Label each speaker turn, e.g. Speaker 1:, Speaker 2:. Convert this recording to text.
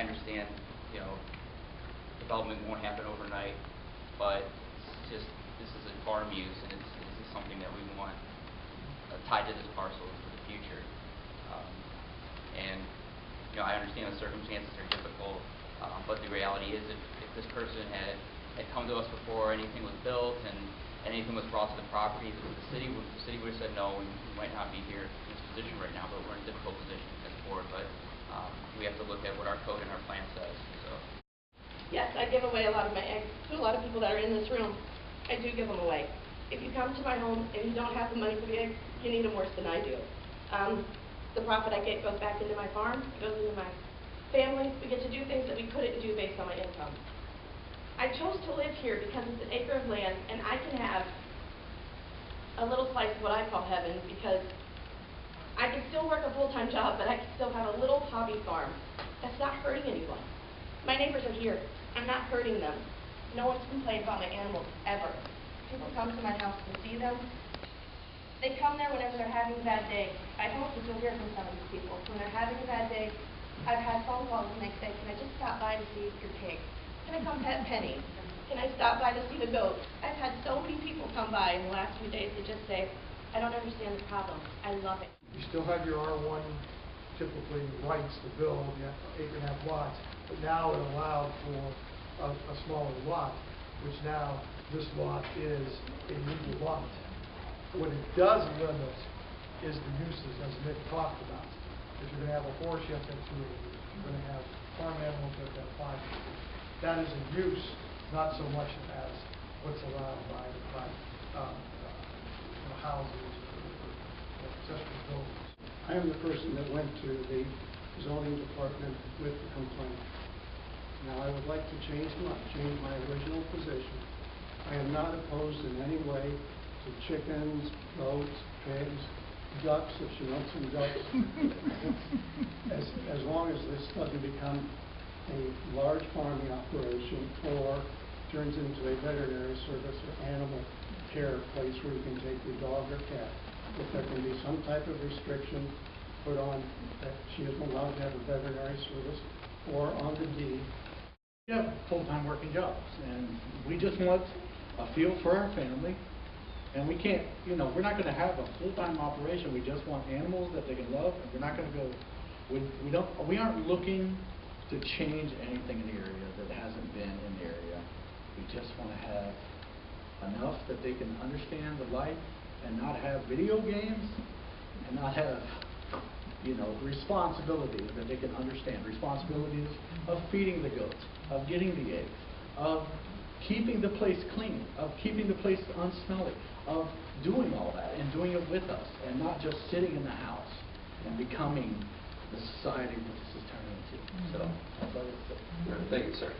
Speaker 1: I understand, development won't happen overnight, but it's just, this is a farm use, and this is something that we want tied to this parcel for the future. And I understand the circumstances are difficult, but the reality is, if this person had come to us before anything was built and anything was brought to the property, the city would have said no, and we might not be here in this position right now, but we're in a difficult position as a board. But we have to look at what our code and our plan says. So.
Speaker 2: Yes, I give away a lot of my eggs to a lot of people that are in this room. I do give them away. If you come to my home and you don't have the money for the eggs, you need them worse than I do. The profit I get goes back into my farm, it goes into my family. We get to do things that we couldn't do based on my income. I chose to live here because it's an acre of land, and I can have a little slice of what I call heaven, because I can still work a full-time job, but I can still have a little hobby farm that's not hurting anyone. My neighbors are here. I'm not hurting them. No one's complained about my animals, ever. People come to my house to see them. They come there whenever they're having a bad day. I hope that you'll hear from some of these people. When they're having a bad day, I've had phone calls the next day. Can I just stop by to see your pig? Can I come pet Penny? Can I stop by to see the goat? I've had so many people come by in the last few days to just say, I don't understand the problem. I love it.
Speaker 3: You still have your R1 typically rights to build, you have 8.5 lots, but now it allowed for a smaller lot, which now this lot is a legal lot. What it does limit is the uses, as Nick talked about. If you're going to have a horse, you have to have 2 of them. If you're going to have farm animals, you have to have 5 of them. That is a use, not so much as what's allowed by houses or accessory buildings.
Speaker 4: I am the person that went to the zoning department with the complaint. Now, I would like to change my original position. I am not opposed in any way to chickens, goats, pigs, ducks, if she wants some ducks. as long as this doesn't become a large farming operation or turns into a veterinary service or animal care place where you can take your dog or cat. If there can be some type of restriction put on that she isn't allowed to have a veterinary service or on the deed.
Speaker 5: We have full-time working jobs, and we just want a feel for our family. And we can't, we're not going to have a full-time operation. We just want animals that they can love, and we're not going to go. We aren't looking to change anything in the area that hasn't been in the area. We just want to have enough that they can understand the life and not have video games and not have, responsibilities that they can understand. Responsibilities of feeding the goats, of getting the eggs, of keeping the place clean, of keeping the place unsmelly, of doing all that and doing it with us, and not just sitting in the house and becoming the society that this is turning into. So that's all I would say.
Speaker 6: Thank you, sir.